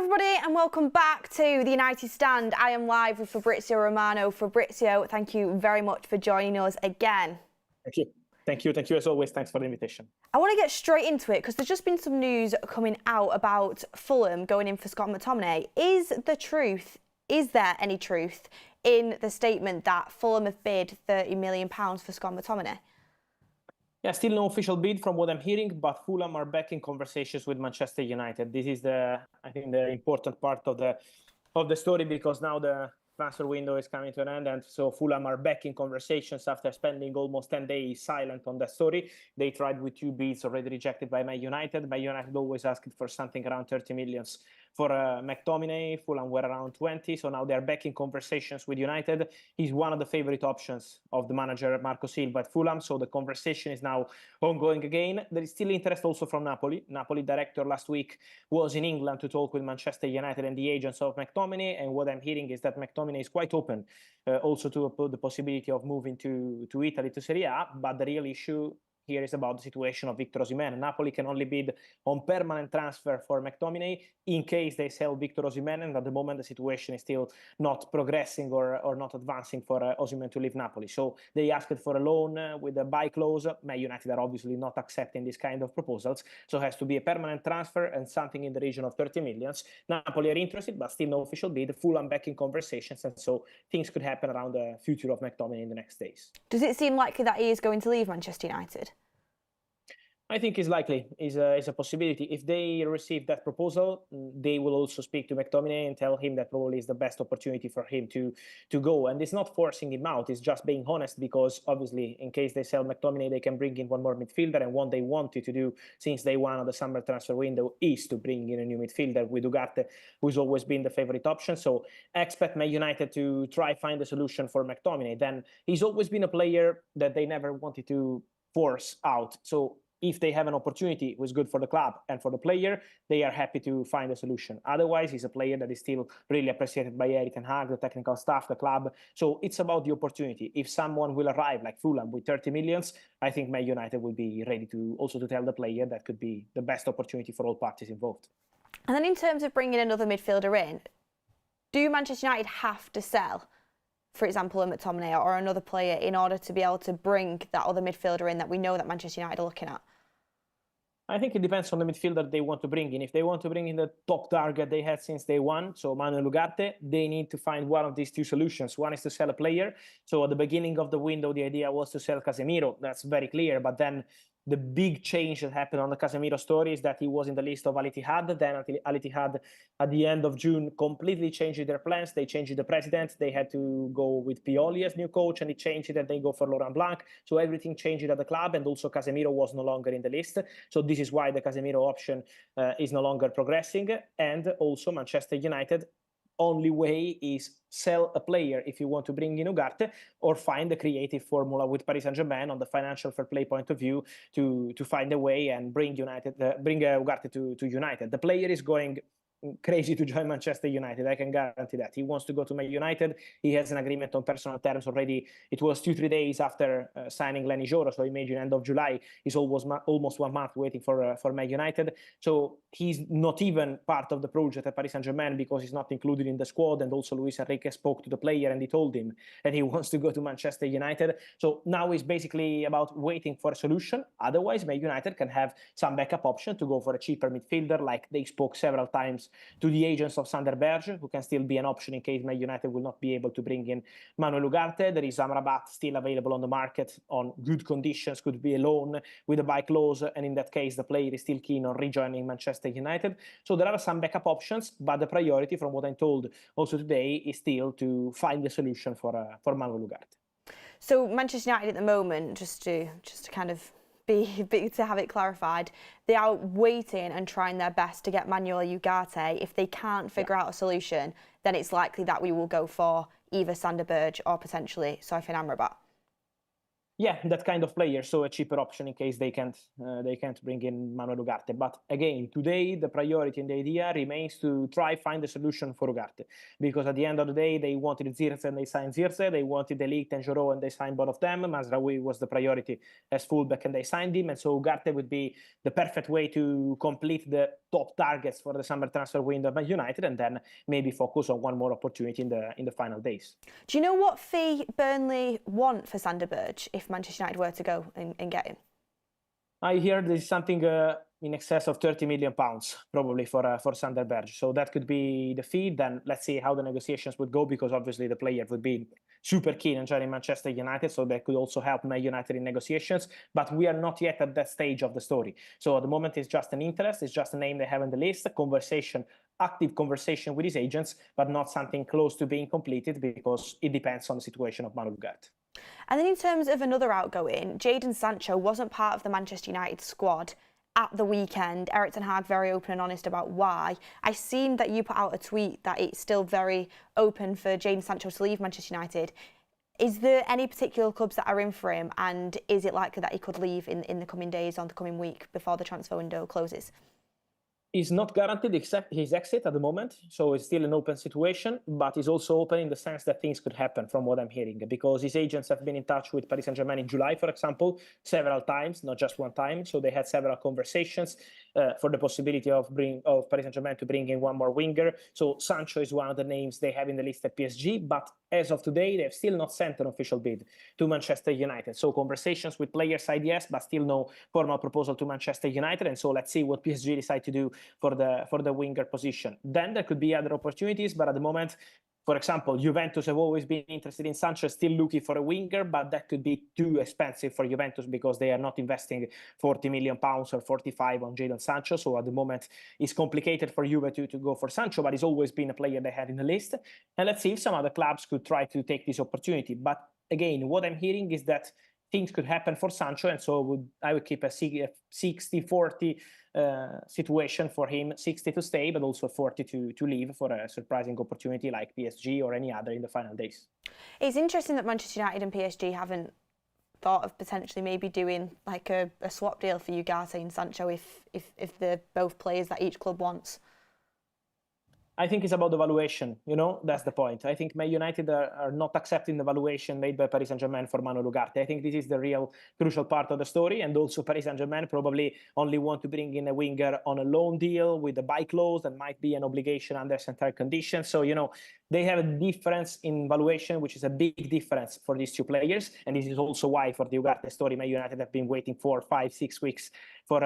everybody, and welcome back to the United Stand. I am live with Fabrizio Romano. Fabrizio, thank you very much for joining us again. Thank you. Thank you. Thank you as always. Thanks for the invitation. I want to get straight into it because there's just been some news coming out about Fulham going in for Scott McTominay. Is there any truth in the statement that Fulham have bid £30 million for Scott McTominay? Yeah, still no official bid from what I'm hearing, but Fulham are back in conversations with Manchester United. This is I think the important part of the story, because now the transfer window is coming to an end, and so Fulham are back in conversations after spending almost 10 days silent on that story. They tried with 2 bids already rejected by Man United. Man United always asked for something around 30 million for McTominay. Fulham were around 20, so now they're back in conversations with United. He's one of the favorite options of the manager Marco Silva at Fulham, so the conversation is now ongoing again. There is still interest also from Napoli. Napoli director last week was in England to talk with Manchester United and the agents of McTominay, and what I'm hearing is that McTominay is quite open also to the possibility of moving to Italy, to Serie A, but the real issue here is about the situation of Victor Osimhen. Napoli can only bid on permanent transfer for McTominay in case they sell Victor Osimhen, and at the moment the situation is still not progressing or not advancing for Osimhen to leave Napoli. So they asked for a loan with a buy clause. Man United are obviously not accepting this kind of proposals, so it has to be a permanent transfer and something in the region of 30 million. Napoli are interested, but still no official bid. Fulham back in conversations, and so things could happen around the future of McTominay in the next days. Does it seem likely that he is going to leave Manchester United? I think it's likely, is a possibility. If they receive that proposal, they will also speak to McTominay and tell him that probably is the best opportunity for him to go. And it's not forcing him out, it's just being honest, because obviously in case they sell McTominay, they can bring in one more midfielder, and what they wanted to do since day one of the summer transfer window is to bring in a new midfielder with Ugarte, who's always been the favorite option. So expect Man United to try find a solution for McTominay. Then he's always been a player that they never wanted to force out. So if they have an opportunity it was good for the club and for the player, they are happy to find a solution. Otherwise, he's a player that is still really appreciated by Erik ten Hag, the technical staff, the club. So it's about the opportunity. If someone will arrive like Fulham with 30 million, I think Man United will be ready to also to tell the player that could be the best opportunity for all parties involved. And then in terms of bringing another midfielder in, do Manchester United have to sell, for example, a McTominay or another player in order to be able to bring that other midfielder in that we know that Manchester United are looking at? I think it depends on the midfielder they want to bring in. If they want to bring in the top target they had since day one, so Manuel Ugarte, they need to find one of these two solutions. One is to sell a player. So at the beginning of the window, the idea was to sell Casemiro. That's very clear. But then the big change that happened on the Casemiro story is that he was in the list of Al Ittihad. Then Al Ittihad, at the end of June, completely changed their plans. They changed the president. They had to go with Pioli as new coach, and he changed it, and they go for Laurent Blanc. So everything changed at the club, and also Casemiro was no longer in the list. So this is why the Casemiro option is no longer progressing. And also Manchester United, only way is sell a player if you want to bring in Ugarte, or find a creative formula with Paris Saint-Germain on the financial fair play point of view to find a way and bring Ugarte to United. The player is going crazy to join Manchester United, I can guarantee that. He wants to go to Man United. He has an agreement on personal terms already. It was 2-3 days after signing Lenny Joro, so imagine end of July. He's almost 1 month waiting for Man United. So he's not even part of the project at Paris Saint-Germain because he's not included in the squad. And also Luis Enrique spoke to the player and he told him that he wants to go to Manchester United. So now it's basically about waiting for a solution. Otherwise, Man United can have some backup option to go for a cheaper midfielder, like they spoke several times to the agents of Berge, who can still be an option in case Man United will not be able to bring in Manuel Ugarte. There is Amrabat still available on the market on good conditions, could be a loan with a buy clause, and in that case the player is still keen on rejoining Manchester United. So there are some backup options, but the priority, from what I'm told also today, is still to find a solution for Manuel Ugarte. So Manchester United at the moment, just to kind of to have it clarified, they are waiting and trying their best to get Manuel Ugarte. If they can't figure out a solution, then it's likely that we will go for either Berge or potentially Sofiane Amrabat. Yeah, that kind of player, so a cheaper option in case they can't bring in Manuel Ugarte. But again, today the priority and the idea remains to try find a solution for Ugarte, because at the end of the day they wanted Zirze and they signed Zirze, they wanted Elite and Joro and they signed both of them. Mazraoui was the priority as fullback and they signed him, and so Ugarte would be the perfect way to complete the top targets for the summer transfer window of Man United, and then maybe focus on one more opportunity in the final days. Do you know what fee Burnley want for Sander Berge if Manchester United were to go and get him? I hear there's something in excess of £30 million probably for Sander Berge. So that could be the fee. Then let's see how the negotiations would go, because obviously the player would be super keen on joining Manchester United. So that could also help Man United in negotiations. But we are not yet at that stage of the story. So at the moment it's just an interest. It's just a name they have on the list, a conversation, active conversation with his agents, but not something close to being completed, because it depends on the situation of Manuel Ugarte. And then in terms of another outgoing, Jadon Sancho wasn't part of the Manchester United squad at the weekend. Erik ten Hag very open and honest about why. I seen that you put out a tweet that it's still very open for Jadon Sancho to leave Manchester United. Is there any particular clubs that are in for him, and is it likely that he could leave in the coming days, on the coming week, before the transfer window closes? Is not guaranteed his exit at the moment, so it's still an open situation, but it's also open in the sense that things could happen from what I'm hearing, because his agents have been in touch with Paris Saint-Germain in July, for example, several times, not just one time. So they had several conversations for the possibility of Paris Saint-Germain to bring in one more winger. So Sancho is one of the names they have in the list at PSG, but as of today, they've still not sent an official bid to Manchester United. So conversations with player side, yes, but still no formal proposal to Manchester United. And so let's see what PSG decide to do for the winger position. Then there could be other opportunities, but at the moment, for example, Juventus have always been interested in Sancho, still looking for a winger, but that could be too expensive for Juventus because they are not investing £40 million or 45 on Jadon Sancho. So at the moment, it's complicated for Juve to go for Sancho, but he's always been a player they had in the list. And let's see if some other clubs could try to take this opportunity. But again, what I'm hearing is that things could happen for Sancho, and so I would keep a 60-40 situation for him, 60 to stay, but also 40 to leave for a surprising opportunity like PSG or any other in the final days. It's interesting that Manchester United and PSG haven't thought of potentially maybe doing like a swap deal for Ugarte and Sancho if they're both players that each club wants. I think it's about the valuation, that's the point. I think Man United are not accepting the valuation made by Paris Saint-Germain for Manuel Ugarte. I think this is the real crucial part of the story, and also Paris Saint-Germain probably only want to bring in a winger on a loan deal with a buy clause that might be an obligation under certain conditions. So, they have a difference in valuation, which is a big difference for these two players. And this is also why for the Ugarte story, Man United have been waiting 4, 5, 6 weeks for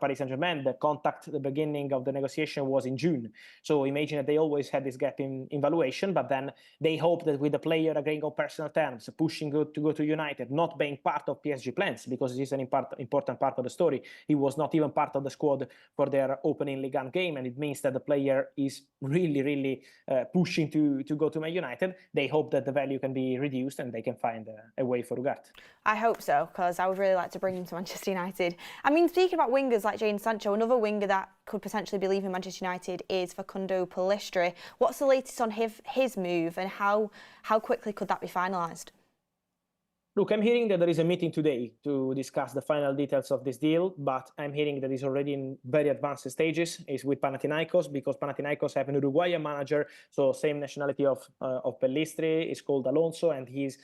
Paris Saint-Germain. The contact, the beginning of the negotiation was in June. So imagine that they always had this gap in valuation, but then they hope that with the player agreeing on personal terms, pushing to go to United, not being part of PSG plans, because this is an important part of the story. He was not even part of the squad for their opening Ligue 1 game, and it means that the player is really, really pushing to go to Man United. They hope that the value can be reduced and they can find a way for Ugarte. I hope so, because I would really like to bring him to Manchester United. I mean, speaking about wingers like Jadon Sancho, another winger that could potentially be leaving Manchester United is Facundo Pellistri. What's the latest on his move, and how quickly could that be finalised? Look, I'm hearing that there is a meeting today to discuss the final details of this deal, but I'm hearing that it's already in very advanced stages. It's with Panathinaikos, because Panathinaikos have an Uruguayan manager, so same nationality of Pellistri. Is called Alonso, and he's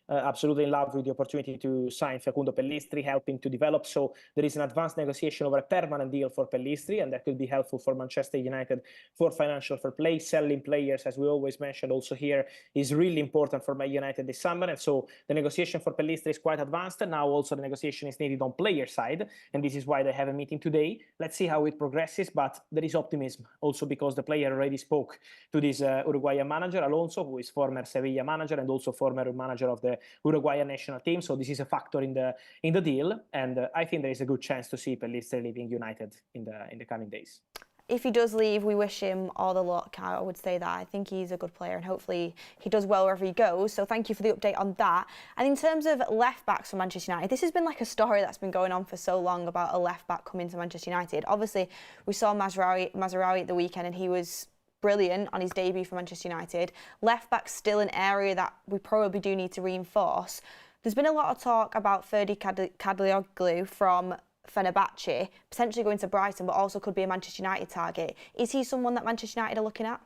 absolutely in love with the opportunity to sign Facundo Pellistri, helping to develop. So there is an advanced negotiation over a permanent deal for Pellistri, and that could be helpful for Manchester United for financial fair play. Selling players, as we always mentioned also here, is really important for Man United this summer. And so the negotiation for Pellistri is quite advanced. And now also the negotiation is needed on player side. And this is why they have a meeting today. Let's see how it progresses. But there is optimism also because the player already spoke to this Uruguayan manager, Alonso, who is former Sevilla manager and also former manager of the Uruguayan national team. So this is a factor in the deal, and I think there is a good chance to see Pellistri leaving United in the coming days. If he does leave, we wish him all the luck. I would say that. I think he's a good player, and hopefully he does well wherever he goes. So thank you for the update on that. And in terms of left backs for Manchester United, this has been like a story that's been going on for so long about a left back coming to Manchester United. Obviously, we saw Mazraoui at the weekend, and he was brilliant on his debut for Manchester United. Left back still an area that we probably do need to reinforce. There's been a lot of talk about Ferdi Kadıoğlu from Fenerbahce, potentially going to Brighton, but also could be a Manchester United target. Is he someone that Manchester United are looking at?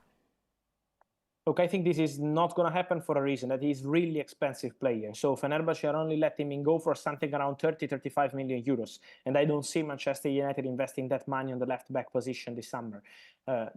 Look, I think this is not going to happen for a reason, that he's really expensive player. So Fenerbahce are only letting him go for something around 30-35 million euros. And I don't see Manchester United investing that money on the left-back position this summer.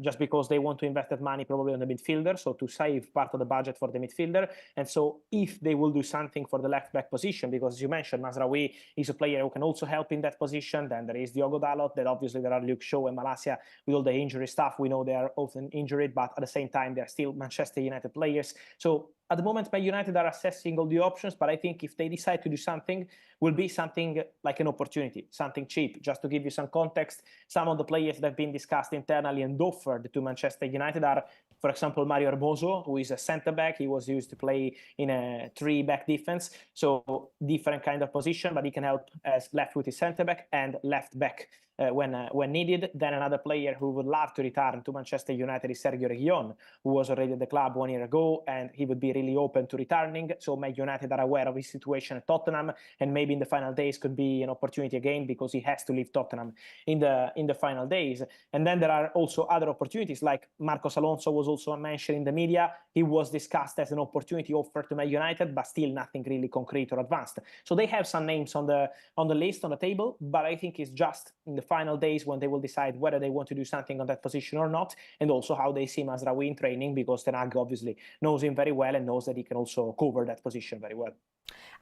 Just because they want to invest that money probably on the midfielder, so to save part of the budget for the midfielder. And so if they will do something for the left-back position, because as you mentioned, Mazraoui is a player who can also help in that position. Then there is Diogo Dalot, then obviously there are Luke Shaw and Malacia with all the injury stuff. We know they are often injured, but at the same time, they're still Manchester United players. So at the moment, Man United are assessing all the options, but I think if they decide to do something, will be something like an opportunity, something cheap. Just to give you some context, some of the players that have been discussed internally and offered to Manchester United are, for example, Mario Hermoso, who is a centre-back. He was used to play in a three-back defense, so different kind of position, but he can help as left-footed centre-back and left-back when needed. Then another player who would love to return to Manchester United is Sergio Reguilón, who was already at the club 1 year ago, and he would be really open to returning. So Man United are aware of his situation at Tottenham, and maybe in the final days could be an opportunity again, because he has to leave Tottenham in the final days. And then there are also other opportunities, like Marcos Alonso was also mentioned in the media. He was discussed as an opportunity offered to Man United, but still nothing really concrete or advanced. So they have some names on the list, on the table, but I think it's just in the final days when they will decide whether they want to do something on that position or not, and also how they see Mazraoui in training, because Ten Hag obviously knows him very well and knows that he can also cover that position very well.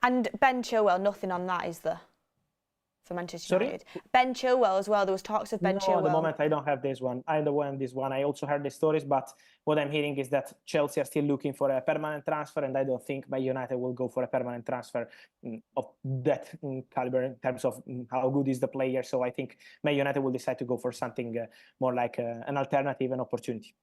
And Ben Chilwell, nothing on that, is there? For Manchester United. Ben Chilwell as well. There was talks of Ben Chilwell. At the moment, I don't have this one. I don't want this one. I also heard the stories, but what I'm hearing is that Chelsea are still looking for a permanent transfer, and I don't think Man United will go for a permanent transfer of that caliber in terms of how good is the player. So I think Man United will decide to go for something more like an alternative, an opportunity.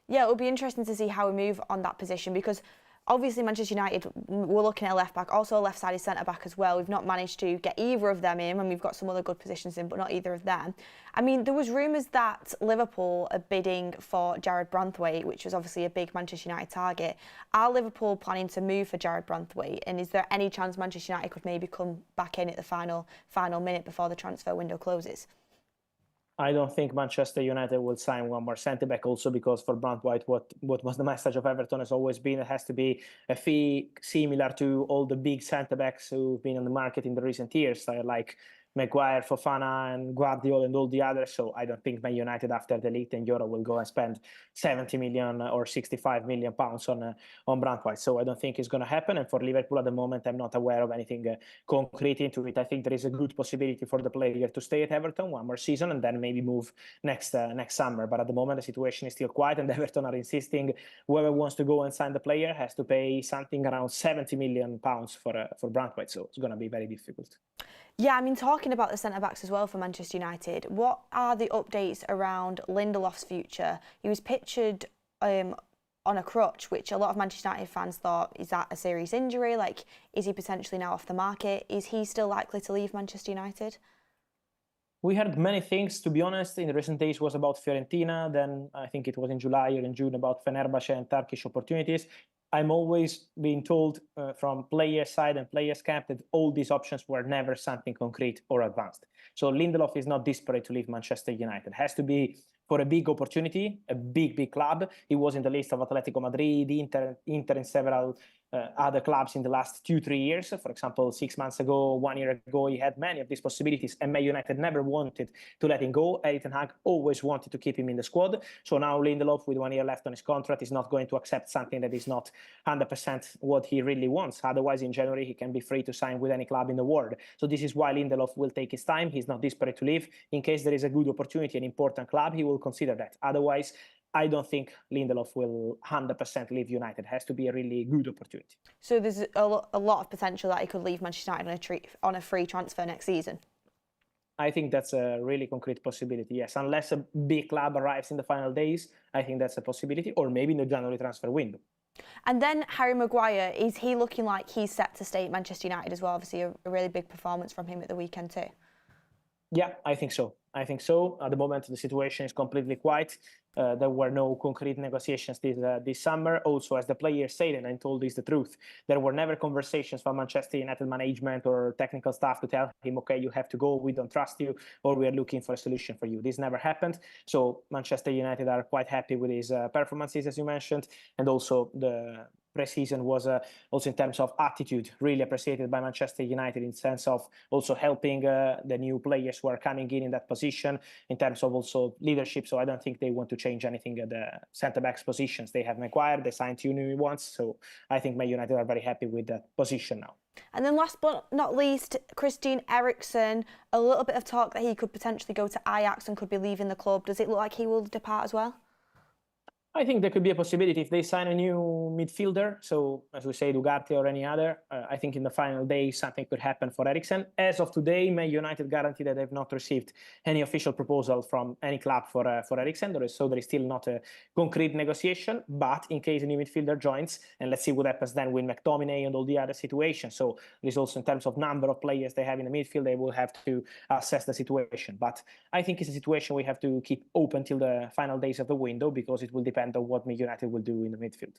Yeah, it will be interesting to see how we move on that position, because obviously Manchester United, we're looking at a left back, also a left-sided centre-back as well. We've not managed to get either of them in, and we've got some other good positions in, but not either of them. I mean, there was rumours that Liverpool are bidding for Jarrad Branthwaite, which was obviously a big Manchester United target. Are Liverpool planning to move for Jarrad Branthwaite, and is there any chance Manchester United could maybe come back in at the final minute before the transfer window closes? I don't think Manchester United will sign one more centre-back, also because for Branthwaite, what was the message of Everton has always been, it has to be a fee similar to all the big centre-backs who've been on the market in the recent years, like Maguire, Fofana and Guardiola and all the others. So I don't think Man United, after the league and Euro, will go and spend 70 million or 65 million pounds on Branthwaite. So I don't think it's going to happen. And for Liverpool at the moment, I'm not aware of anything concrete into it. I think there is a good possibility for the player to stay at Everton one more season and then maybe move next summer. But at the moment, the situation is still quiet, and Everton are insisting whoever wants to go and sign the player has to pay something around 70 million pounds for Branthwaite. So it's going to be very difficult. Yeah, I mean, talking about the centre-backs as well for Manchester United, what are the updates around Lindelof's future? He was pictured on a crutch, which a lot of Manchester United fans thought, is that a serious injury? Like, is he potentially now off the market? Is he still likely to leave Manchester United? We heard many things, to be honest. In the recent days was about Fiorentina, then I think it was in July or in June about Fenerbahce and Turkish opportunities. I'm always being told from player side and players camp that all these options were never something concrete or advanced. So Lindelof is not desperate to leave Manchester United. It has to be for a big opportunity, a big club. He was in the list of Atletico Madrid, Inter and several other clubs in the last 2-3 years. For example, 6 months ago, 1 year ago, he had many of these possibilities, and Man United never wanted to let him go. Ten Hag always wanted to keep him in the squad. So now Lindelof, with 1 year left on his contract, is not going to accept something that is not 100% what he really wants. Otherwise, in January, he can be free to sign with any club in the world. So this is why Lindelof will take his time. He's not desperate to leave. In case there is a good opportunity, an important club, he will consider that. Otherwise, I don't think Lindelof will 100% leave United. It has to be a really good opportunity. So there's a lot of potential that he could leave Manchester United on a free transfer next season? I think that's a really concrete possibility, yes. Unless a big club arrives in the final days, I think that's a possibility, or maybe in the January transfer window. And then Harry Maguire, is he looking like he's set to stay at Manchester United as well? Obviously, a really big performance from him at the weekend too. Yeah, I think so. At the moment, the situation is completely quiet. there were no concrete negotiations this summer. Also, as the player said, and I'm told this the truth, there were never conversations from Manchester United management or technical staff to tell him, okay, you have to go, we don't trust you, or we are looking for a solution for you. This never happened. So Manchester United are quite happy with his performances, as you mentioned, and also the pre-season was also in terms of attitude really appreciated by Manchester United, in sense of also helping the new players who are coming in that position, in terms of also leadership. So I don't think they want to change anything at the centre-backs positions. They have Maguire, they signed 2 new ones, so I think Man United are very happy with that position now. And then last but not least, Christian Eriksen, a little bit of talk that he could potentially go to Ajax and could be leaving the club. Does it look like he will depart as well? I think there could be a possibility if they sign a new midfielder. So, as we say, Ugarte or any other, I think in the final day something could happen for Eriksen. As of today, Man United guarantee that they've not received any official proposal from any club for Eriksen. So there is still not a concrete negotiation. But in case a new midfielder joins, and let's see what happens then with McTominay and all the other situations. So there is also, in terms of number of players they have in the midfield, they will have to assess the situation. But I think it's a situation we have to keep open till the final days of the window, because it will depend on what Man United will do in the midfield.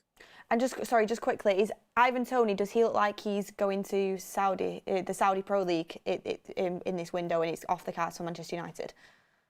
And just quickly, is Ivan Toney, does he look like he's going to Saudi, the Saudi Pro League in this window, and it's off the cards for Manchester United?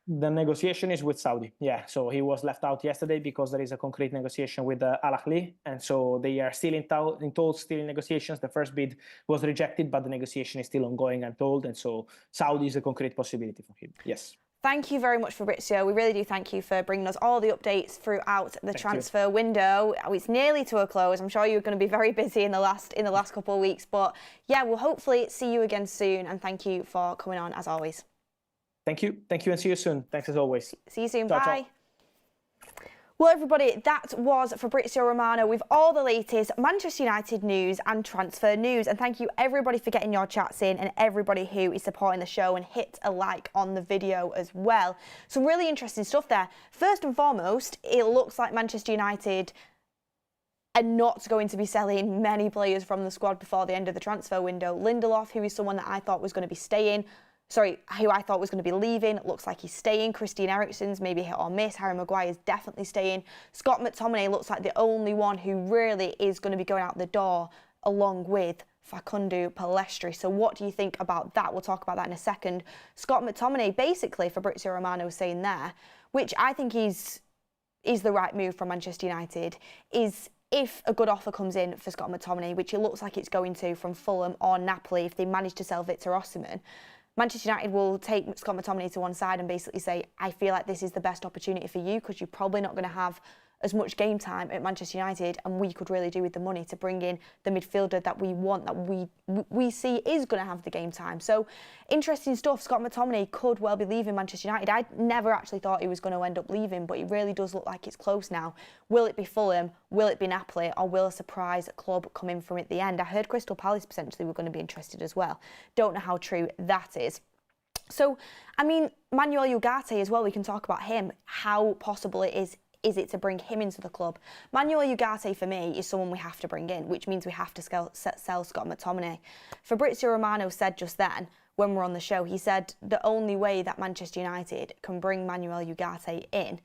The negotiation is with Saudi, yeah. So he was left out yesterday because there is a concrete negotiation with Al Ahly, and so they are still in talks, still in negotiations. The first bid was rejected, but the negotiation is still ongoing, I'm told, and so Saudi is a concrete possibility for him, yes. Thank you very much, Fabrizio. We really do thank you for bringing us all the updates throughout the transfer window. It's nearly to a close. I'm sure you're going to be very busy in the last couple of weeks, but yeah, we'll hopefully see you again soon. And thank you for coming on as always. Thank you, and see you soon. Thanks as always. See you soon. Ciao, Bye. ciao. Well, everybody, that was Fabrizio Romano with all the latest Manchester United news and transfer news. And thank you, everybody, for getting your chats in, and everybody who is supporting the show, and hit a like on the video as well. Some really interesting stuff there. First and foremost, it looks like Manchester United are not going to be selling many players from the squad before the end of the transfer window. Lindelof, who is someone that I thought was going to be staying, who I thought was going to be leaving, looks like he's staying. Christian Eriksen's maybe hit or miss. Harry Maguire's definitely staying. Scott McTominay looks like the only one who really is going to be going out the door, along with Facundo Pellistri. So what do you think about that? We'll talk about that in a second. Scott McTominay, basically, Fabrizio Romano was saying there, which I think is the right move from Manchester United, is if a good offer comes in for Scott McTominay, which it looks like it's going to from Fulham or Napoli, if they manage to sell Victor Osimhen, Manchester United will take Scott McTominay to one side and basically say, I feel like this is the best opportunity for you, because you're probably not going to have as much game time at Manchester United, and we could really do with the money to bring in the midfielder that we want, that we see is going to have the game time. So interesting stuff. Scott McTominay could well be leaving Manchester United. I never actually thought he was going to end up leaving, but it really does look like it's close now. Will it be Fulham? Will it be Napoli? Or will a surprise club come in from at the end? I heard Crystal Palace potentially were going to be interested as well. Don't know how true that is. So, I mean, Manuel Ugarte as well, we can talk about him, how possible it is it to bring him into the club. Manuel Ugarte, for me, is someone we have to bring in, which means we have to sell Scott McTominay. Fabrizio Romano said just then, when we were on the show, he said the only way that Manchester United can bring Manuel Ugarte in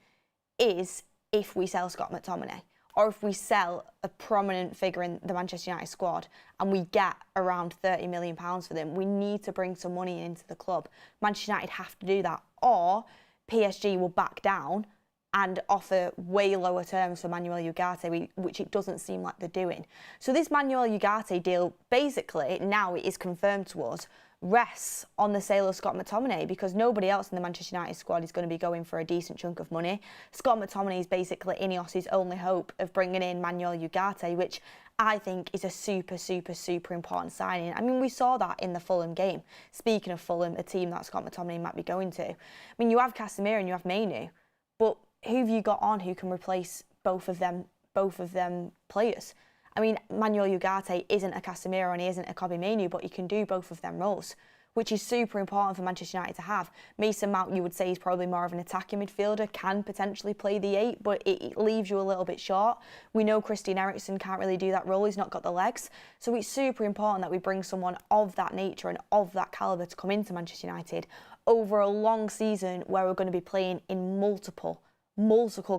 is if we sell Scott McTominay, or if we sell a prominent figure in the Manchester United squad and we get around £30 million for them. We need to bring some money into the club. Manchester United have to do that, or PSG will back down and offer way lower terms for Manuel Ugarte, which it doesn't seem like they're doing. So this Manuel Ugarte deal, basically, now it is confirmed to us, rests on the sale of Scott McTominay, because nobody else in the Manchester United squad is going to be going for a decent chunk of money. Scott McTominay is basically Ineos's only hope of bringing in Manuel Ugarte, which I think is a super, super, super important signing. I mean, we saw that in the Fulham game. Speaking of Fulham, a team that Scott McTominay might be going to. I mean, you have Casemiro and you have Mainu, but who have you got on who can replace both of them players? I mean, Manuel Ugarte isn't a Casemiro and he isn't a Kobbie Mainoo, but he can do both of them roles, which is super important for Manchester United to have. Mason Mount, you would say, is probably more of an attacking midfielder, can potentially play the 8, but it leaves you a little bit short. We know Christian Eriksen can't really do that role. He's not got the legs. So it's super important that we bring someone of that nature and of that calibre to come into Manchester United over a long season where we're going to be playing in multiple multiple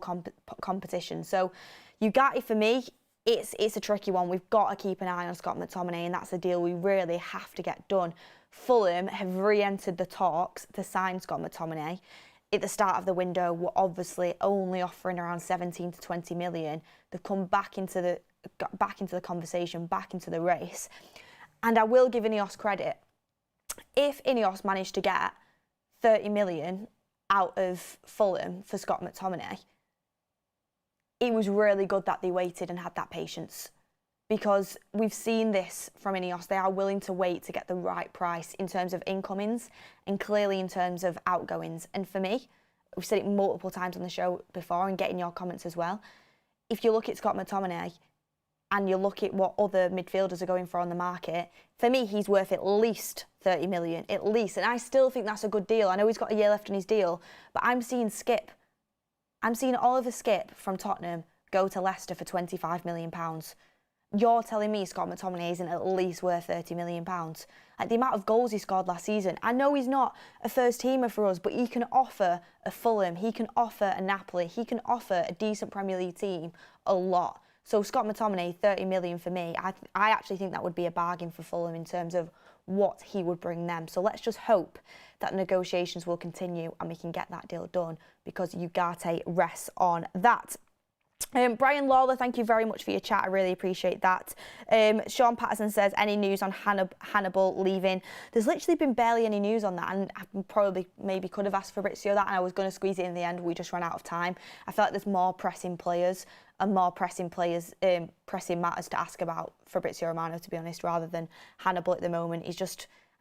competitions. So Ugarte, for me, it's a tricky one. We've got to keep an eye on Scott McTominay, and that's a deal we really have to get done. Fulham have re-entered the talks to sign Scott McTominay. At the start of the window, we're obviously only offering around 17 to 20 million. They've come back into the conversation, back into the race. And I will give Ineos credit. If Ineos managed to get 30 million out of Fulham for Scott McTominay, it was really good that they waited and had that patience, because we've seen this from Ineos. They are willing to wait to get the right price in terms of incomings and clearly in terms of outgoings. And for me, we've said it multiple times on the show before and getting your comments as well, if you look at Scott McTominay and you look at what other midfielders are going for on the market, for me, he's worth at least 30 million, at least. And I still think that's a good deal. I know he's got a year left on his deal, but I'm seeing Oliver Skip from Tottenham go to Leicester for £25 million. You're telling me Scott McTominay isn't at least worth £30 million? Like, the amount of goals he scored last season. I know he's not a first teamer for us, but he can offer a Fulham, he can offer a Napoli, he can offer a decent Premier League team a lot. So Scott McTominay, 30 million for me, I actually think that would be a bargain for Fulham in terms of what he would bring them. So let's just hope that negotiations will continue and we can get that deal done, because Ugarte rests on that. Brian Lawler, thank you very much for your chat. I really appreciate that. Sean Patterson says, any news on Hannibal leaving? There's literally been barely any news on that, and I probably maybe could have asked Fabrizio that, and I was going to squeeze it in the end. We just ran out of time. I feel like there's more pressing players pressing matters to ask about Fabrizio Romano, to be honest, rather than Hannibal at the moment.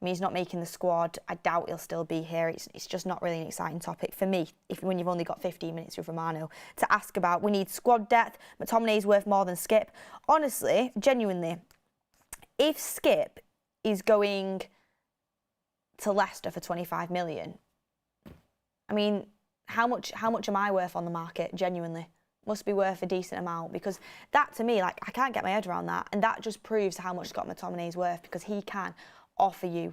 He's not making the squad. I doubt he'll still be here. It's just not really an exciting topic for me when you've only got 15 minutes with Romano to ask about. We need squad depth. McTominay is worth more than Skip. Honestly, genuinely, if Skip is going to Leicester for 25 million, I mean, how much am I worth on the market, genuinely? Must be worth a decent amount, because that, to me, like, I can't get my head around that, and that just proves how much Scott McTominay is worth, because he can offer you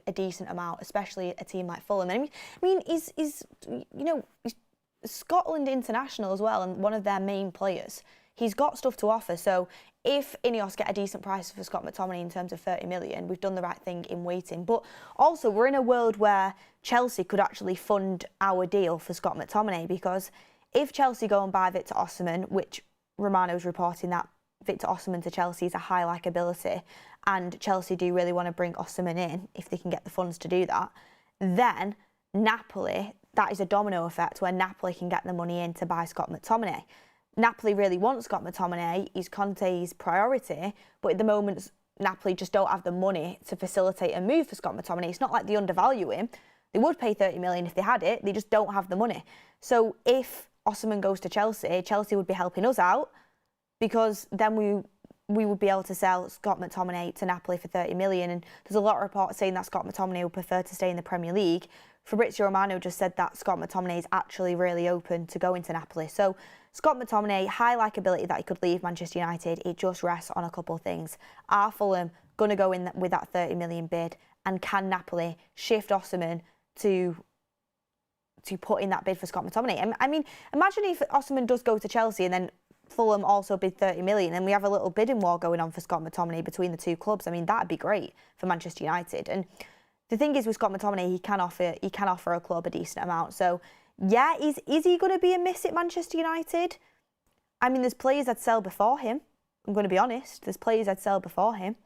a decent amount, especially a team like Fulham. I mean, he's Scotland international as well, and one of their main players. He's got stuff to offer. So if Ineos get a decent price for Scott McTominay in terms of 30 million, we've done the right thing in waiting. But also, we're in a world where Chelsea could actually fund our deal for Scott McTominay, because if Chelsea go and buy Victor Osimhen, which Romano's reporting that Victor Osimhen to Chelsea is a high likability, and Chelsea do really want to bring Osimhen in if they can get the funds to do that, then Napoli, that is a domino effect where Napoli can get the money in to buy Scott McTominay. Napoli really want Scott McTominay. He's Conte's priority, but at the moment Napoli just don't have the money to facilitate a move for Scott McTominay. It's not like they undervalue him. They would pay 30 million if they had it. They just don't have the money. So if Osimhen goes to Chelsea, Chelsea would be helping us out, because then we would be able to sell Scott McTominay to Napoli for 30 million. And there's a lot of reports saying that Scott McTominay would prefer to stay in the Premier League. Fabrizio Romano just said that Scott McTominay is actually really open to going to Napoli. So Scott McTominay, high likability that he could leave Manchester United. It just rests on a couple of things. Are Fulham going to go in with that 30 million bid? And can Napoli shift Osimhen to put in that bid for Scott McTominay? I mean, imagine if Osimhen does go to Chelsea and then Fulham also bid 30 million, and we have a little bidding war going on for Scott McTominay between the two clubs. I mean, that'd be great for Manchester United. And the thing is with Scott McTominay, he can offer a club a decent amount. So yeah, is he going to be a miss at Manchester United? I mean, there's players I'd sell before him. I'm going to be honest. There's players I'd sell before him.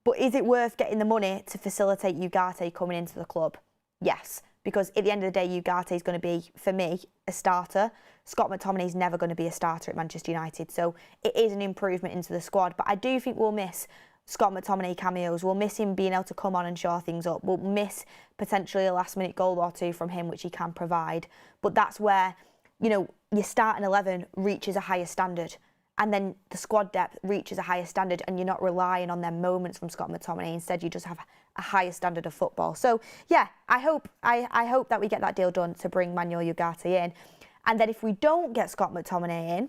But is it worth getting the money to facilitate Ugarte coming into the club? Yes. Because at the end of the day, Ugarte is going to be, for me, a starter. Scott McTominay is never going to be a starter at Manchester United. So it is an improvement into the squad. But I do think we'll miss Scott McTominay cameos. We'll miss him being able to come on and shore things up. We'll miss potentially a last-minute goal or two from him, which he can provide. But that's where, your starting 11 reaches a higher standard. And then the squad depth reaches a higher standard, and you're not relying on them moments from Scott McTominay. Instead, you just have a higher standard of football. So, yeah, I hope that we get that deal done to bring Manuel Ugarte in. And then if we don't get Scott McTominay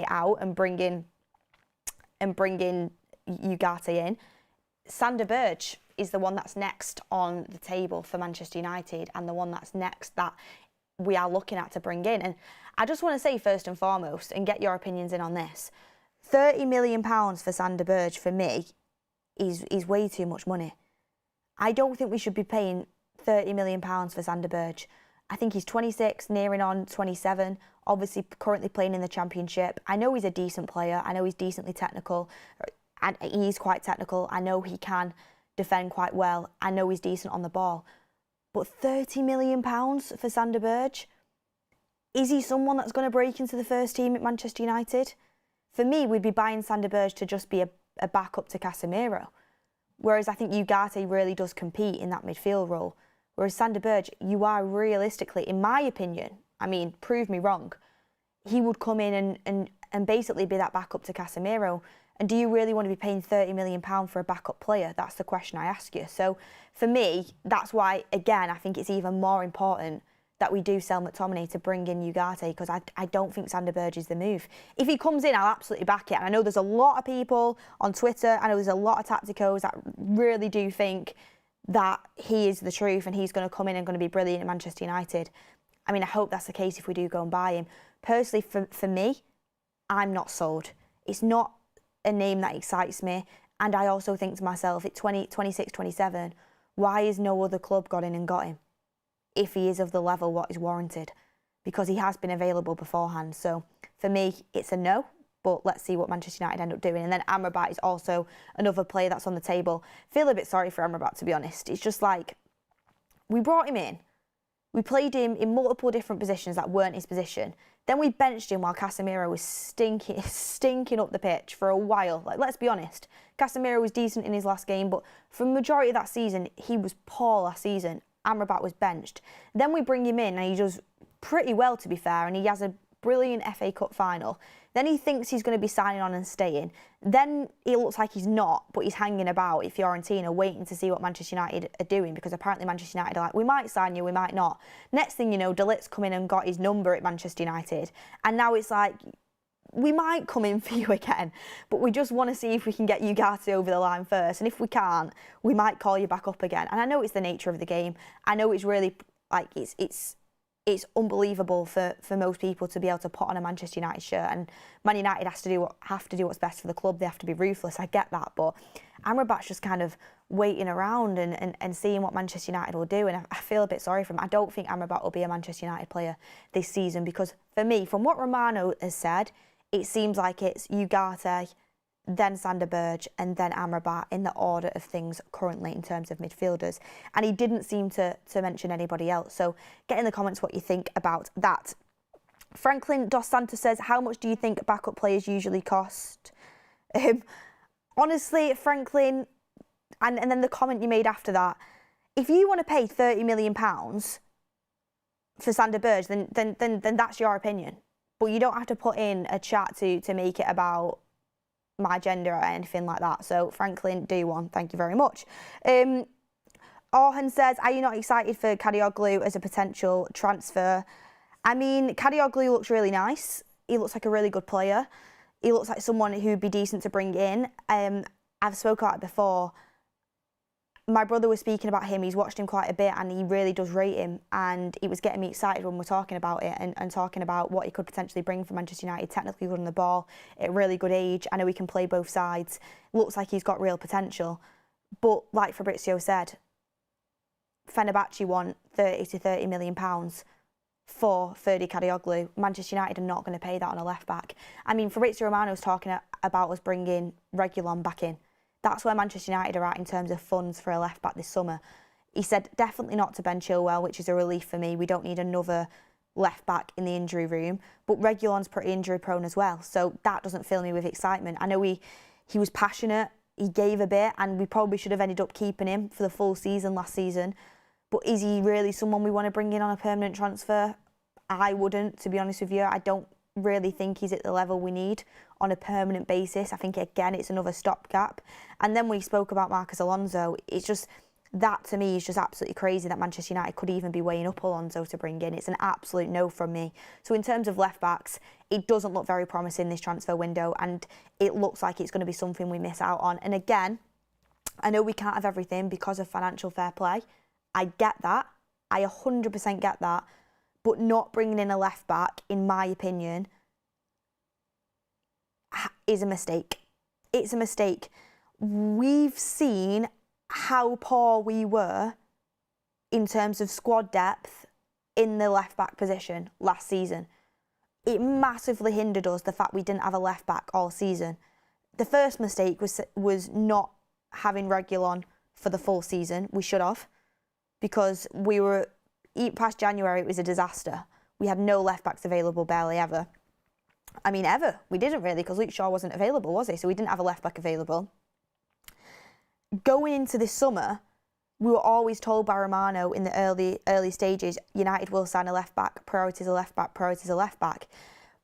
out and bring in Ugarte in, Sander Berge is the one that's next on the table for Manchester United, and the one that's next that we are looking at to bring in. And I just want to say first and foremost, and get your opinions in on this, £30 million for Sander Berge for me is way too much money. I don't think we should be paying £30 million for Sander Berge. I think he's 26, nearing on 27, obviously currently playing in the Championship. I know he's a decent player. I know he's decently technical. And he's quite technical. I know he can defend quite well. I know he's decent on the ball. But £30 million for Sander Berge? Is he someone that's going to break into the first team at Manchester United? For me, we'd be buying Sander Berge to just be a backup to Casemiro. Whereas I think Ugarte really does compete in that midfield role. Whereas Sander Berge, you are realistically, in my opinion, I mean, prove me wrong, he would come in and basically be that backup to Casemiro. And do you really want to be paying £30 million for a backup player? That's the question I ask you. So for me, that's why, again, I think it's even more important that we do sell McTominay to bring in Ugarte, because I don't think Sander Berge is the move. If he comes in, I'll absolutely back it. And I know there's a lot of people on Twitter, I know there's a lot of tacticos that really do think that he is the truth and he's going to come in and going to be brilliant at Manchester United. I mean, I hope that's the case if we do go and buy him. Personally, for me, I'm not sold. It's not a name that excites me. And I also think to myself, at 26, 27, why has no other club got in and got him? If he is of the level what is warranted, because he has been available beforehand. So for me, it's a no, but let's see what Manchester United end up doing. And then Amrabat is also another player that's on the table. Feel a bit sorry for Amrabat, to be honest. It's just like, we brought him in, we played him in multiple different positions that weren't his position. Then we benched him while Casemiro was stinking up the pitch for a while. Like, let's be honest, Casemiro was decent in his last game, but for the majority of that season, he was poor last season. Amrabat was benched. Then we bring him in and he does pretty well, to be fair, and he has a brilliant FA Cup final. Then he thinks he's going to be signing on and staying. Then it looks like he's not, but he's hanging about at Fiorentina waiting to see what Manchester United are doing, because apparently Manchester United are like, we might sign you, we might not. Next thing you know, De Ligt's come in and got his number at Manchester United. And now it's like, we might come in for you again, but we just want to see if we can get Ugarte over the line first. And if we can't, we might call you back up again. And I know it's the nature of the game. I know it's really, like, it's unbelievable for most people to be able to put on a Manchester United shirt. And Man United have to do what's best for the club. They have to be ruthless. I get that. But Amrabat's just kind of waiting around and seeing what Manchester United will do. And I feel a bit sorry for him. I don't think Amrabat will be a Manchester United player this season, because for me, from what Romano has said, it seems like it's Ugarte, then Sander Berge, and then Amrabat in the order of things currently in terms of midfielders. And he didn't seem to mention anybody else. So get in the comments what you think about that. Franklin Dos Santos says, how much do you think backup players usually cost? Honestly, Franklin, and then the comment you made after that, if you want to pay £30 million for Sander Berge, then that's your opinion. But you don't have to put in a chat to make it about my gender or anything like that. So, Franklin, do one. Thank you very much. Orhan says, are you not excited for Kadioglu as a potential transfer? I mean, Kadioglu looks really nice. He looks like a really good player. He looks like someone who'd be decent to bring in. I've spoken about it before. My brother was speaking about him. He's watched him quite a bit and he really does rate him. And it was getting me excited when we're talking about it and talking about what he could potentially bring for Manchester United. Technically good on the ball, at a really good age. I know he can play both sides. Looks like he's got real potential. But like Fabritzio said, Fenerbahce want £30 to £30 million for Ferdi Kadioglu. Manchester United are not going to pay that on a left-back. I mean, Fabrizio Romano was talking about us bringing Reguilon back in. That's where Manchester United are at in terms of funds for a left-back this summer. He said definitely not to Ben Chilwell, which is a relief for me. We don't need another left-back in the injury room. But Reguilon's pretty injury-prone as well, so that doesn't fill me with excitement. I know he was passionate, he gave a bit, and we probably should have ended up keeping him for the full season last season. But is he really someone we want to bring in on a permanent transfer? I wouldn't, to be honest with you. I don't really think he's at the level we need on a permanent basis. I think, again, it's another stopgap. And then we spoke about Marcos Alonso. It's just, that to me is just absolutely crazy that Manchester United could even be weighing up Alonso to bring in. It's an absolute no from me. So in terms of left-backs, it doesn't look very promising this transfer window, and it looks like it's going to be something we miss out on. And again, I know we can't have everything because of financial fair play. I get that. I 100% get that. but not bringing in a left back, in my opinion, is a mistake. It's a mistake. We've seen how poor we were in terms of squad depth in the left back position last season. It massively hindered us, the fact we didn't have a left back all season. The first mistake was not having Reguilon for the full season. We should have, because we were, past January, it was a disaster. We had no left backs available, barely ever. I mean, ever. We didn't really, because Luke Shaw wasn't available, was he? So we didn't have a left back available. Going into this summer, we were always told by Romano in the early stages, United will sign a left back, priorities a left back, priorities a left back.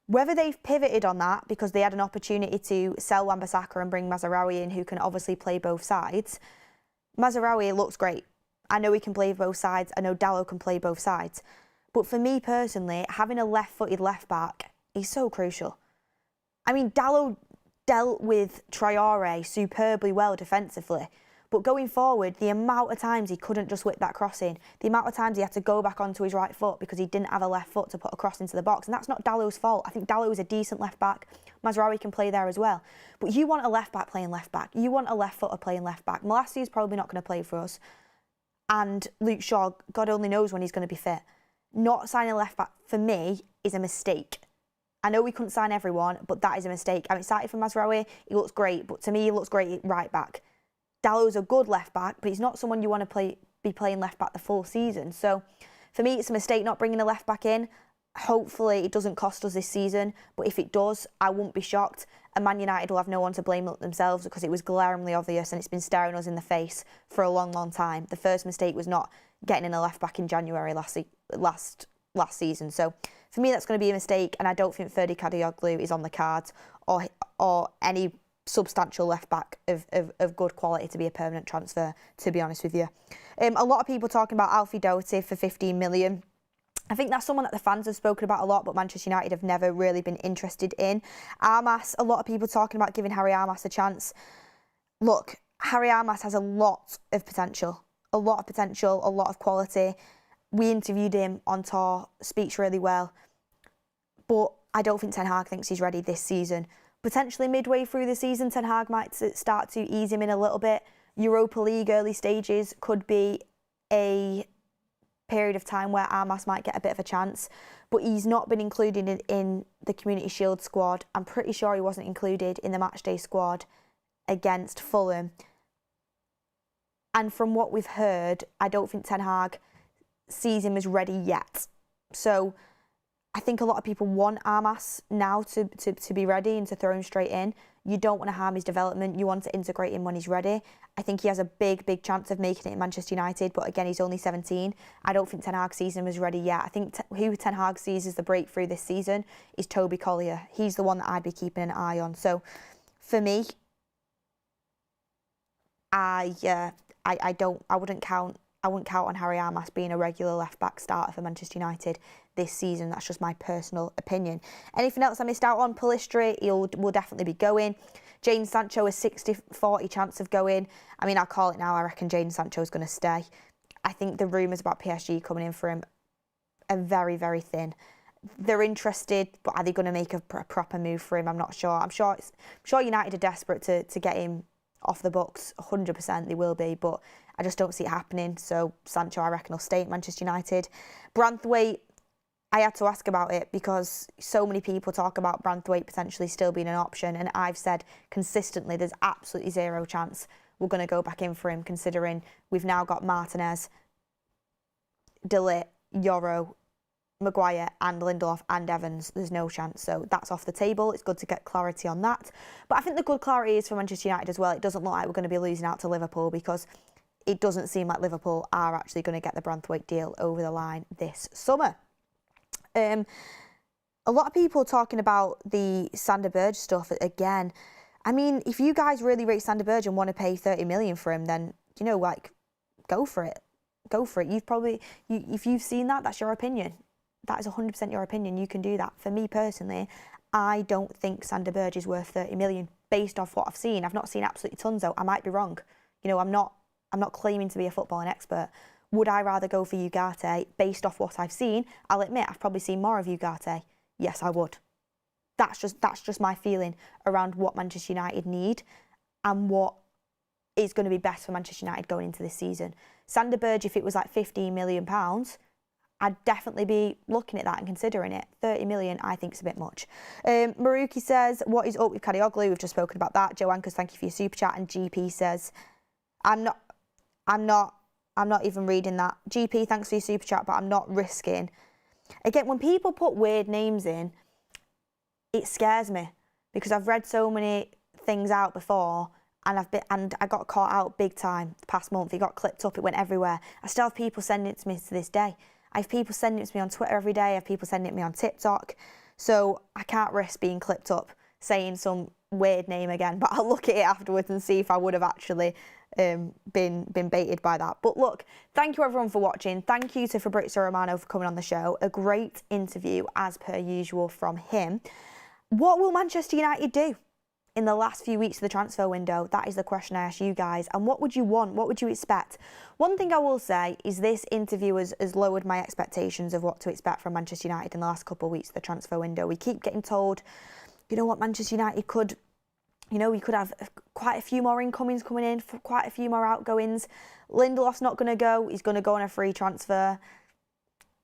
Whether they've pivoted on that because they had an opportunity to sell Wan-Bissaka and bring Mazraoui in, who can obviously play both sides. Mazraoui looks great. I know he can play both sides. I know Dalot can play both sides. But for me personally, having a left-footed left back is so crucial. I mean, Dalot dealt with Traore superbly well defensively. But going forward, the amount of times he couldn't just whip that cross in, the amount of times he had to go back onto his right foot because he didn't have a left foot to put a cross into the box. And that's not Dalot's fault. I think Dalot is a decent left back. Mazraoui can play there as well. But you want a left back playing left back. You want a left footer playing left back. Malacia is probably not going to play for us. And Luke Shaw, God only knows when he's going to be fit. Not signing a left back, for me, is a mistake. I know we couldn't sign everyone, but that is a mistake. I'm excited for Mazraoui. He looks great, but to me, he looks great right back. Dalot's a good left back, but he's not someone you want to be playing left back the full season. So for me, it's a mistake not bringing a left back in. Hopefully it doesn't cost us this season, but if it does, I won't be shocked. And Man United will have no one to blame themselves, because it was glaringly obvious and it's been staring us in the face for a long, long time. The first mistake was not getting in a left back in January last season. So for me, that's going to be a mistake, and I don't think Ferdi Kadioglu is on the cards, or any substantial left back of good quality to be a permanent transfer, to be honest with you. A lot of people talking about Alfie Doherty for 15 million. I think that's someone that the fans have spoken about a lot, but Manchester United have never really been interested in. Armas, a lot of people talking about giving Harry Armas a chance. Look, Harry Armas has a lot of potential, a lot of quality. We interviewed him on tour, speaks really well, but I don't think Ten Hag thinks he's ready this season. Potentially midway through the season, Ten Hag might start to ease him in a little bit. Europa League early stages could be a period of time where Armas might get a bit of a chance, but he's not been included in the Community Shield squad. I'm pretty sure he wasn't included in the matchday squad against Fulham. And from what we've heard, I don't think Ten Hag sees him as ready yet. So I think a lot of people want Armas now to be ready and to throw him straight in. You don't want to harm his development. You want to integrate him when he's ready. I think he has a big chance of making it in Manchester United, but again, he's only 17. I don't think Ten Hag sees him as ready yet. I think who Ten Hag sees as the breakthrough this season is Toby Collier. He's the one that I'd be keeping an eye on. So for me, I wouldn't count on Harry Armas being a regular left-back starter for Manchester United this season. That's just my personal opinion. Anything else I missed out on? Pellistri, will definitely be going. Jadon Sancho, a 60-40 chance of going. I mean, I'll call it now. I reckon Jadon Sancho is going to stay. I think the rumours about PSG coming in for him are very, very thin. They're interested, but are they going to make a proper move for him? I'm not sure. I'm sure United are desperate to get him off the books. 100% they will be, but I just don't see it happening. So Sancho, I reckon, will stay at Manchester United. Branthwaite, I had to ask about it because so many people talk about Branthwaite potentially still being an option, and I've said consistently there's absolutely zero chance we're going to go back in for him, considering we've now got Martinez, De Ligt, Yoro, Maguire and Lindelof and Evans. There's no chance, so that's off the table. It's good to get clarity on that. But I think the good clarity is for Manchester United as well. It doesn't look like we're going to be losing out to Liverpool, because it doesn't seem like Liverpool are actually going to get the Branthwaite deal over the line this summer. A lot of people talking about the Sander Berge stuff again. I mean, if you guys really rate Sander Berge and want to pay 30 million for him, then, you know, like, go for it. Go for it. If you've seen that, that's your opinion. That is 100% your opinion. You can do that. For me personally, I don't think Sander Berge is worth 30 million based off what I've seen. I've not seen absolutely tons though. I might be wrong. You know, I'm not claiming to be a footballing expert. Would I rather go for Ugarte based off what I've seen? I'll admit I've probably seen more of Ugarte. Yes, I would. That's just my feeling around what Manchester United need and what is going to be best for Manchester United going into this season. Sander Berge, if it was like £15 million, I'd definitely be looking at that and considering it. 30 million, I think, is a bit much. Maruki says, what is up with Kadioglu? We've just spoken about that. Joe Anchors, thank you for your super chat. And GP says, I'm not even reading that. GP, thanks for your super chat, but I'm not risking. Again, when people put weird names in, it scares me because I've read so many things out before and I got caught out big time the past month. It got clipped up, it went everywhere. I still have people sending it to me to this day. I have people sending it to me on Twitter every day. I have people sending it to me on TikTok. So I can't risk being clipped up saying some weird name again, but I'll look at it afterwards and see if I would have actually been baited by that. But look, thank you everyone for watching. Thank you to Fabrizio Romano for coming on the show. A great interview as per usual from him. What will Manchester United do in the last few weeks of the transfer window? That is the question I ask you guys. And what would you want? What would you expect? One thing I will say is this interview has lowered my expectations of what to expect from Manchester United in the last couple of weeks of the transfer window. We keep getting told, you know what, Manchester United could, we could have quite a few more incomings coming in, quite a few more outgoings. Lindelof's not going to go. He's going to go on a free transfer.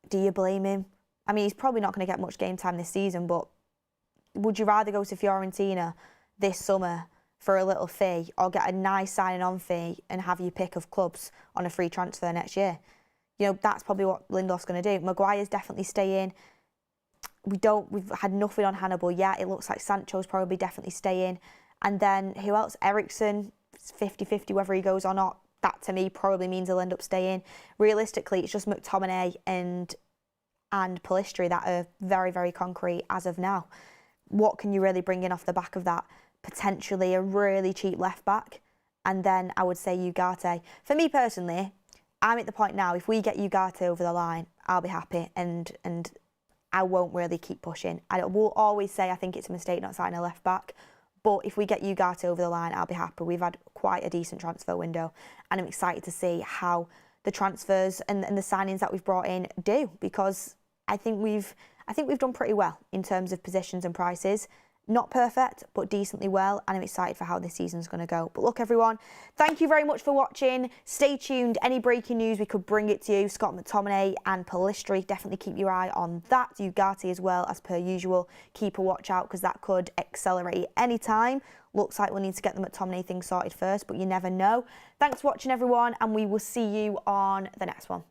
Do you blame him? I mean, he's probably not going to get much game time this season, but would you rather go to Fiorentina this summer for a little fee or get a nice signing on fee and have your pick of clubs on a free transfer next year? That's probably what Lindelof's going to do. Maguire's definitely staying. We've had nothing on Hannibal yet. It looks like Sancho's probably definitely staying. And then who else? Ericsson, 50-50 whether he goes or not. That to me probably means he'll end up staying. Realistically, it's just McTominay and Pellistri that are very, very concrete as of now. What can you really bring in off the back of that? Potentially a really cheap left back. And then I would say Ugarte. For me personally, I'm at the point now, if we get Ugarte over the line, I'll be happy and I won't really keep pushing. I will always say I think it's a mistake not signing a left back. But if we get Ugarte over the line, I'll be happy. We've had quite a decent transfer window and I'm excited to see how the transfers and the signings that we've brought in do, because I think we've done pretty well in terms of positions and prices. Not perfect, but decently well, and I'm excited for how this season's going to go. But look, everyone, thank you very much for watching. Stay tuned. Any breaking news, we could bring it to you. Scott McTominay and Pellistri, definitely keep your eye on that. Ugarte as well, as per usual. Keep a watch out, because that could accelerate any time. Looks like we'll need to get the McTominay thing sorted first, but you never know. Thanks for watching, everyone, and we will see you on the next one.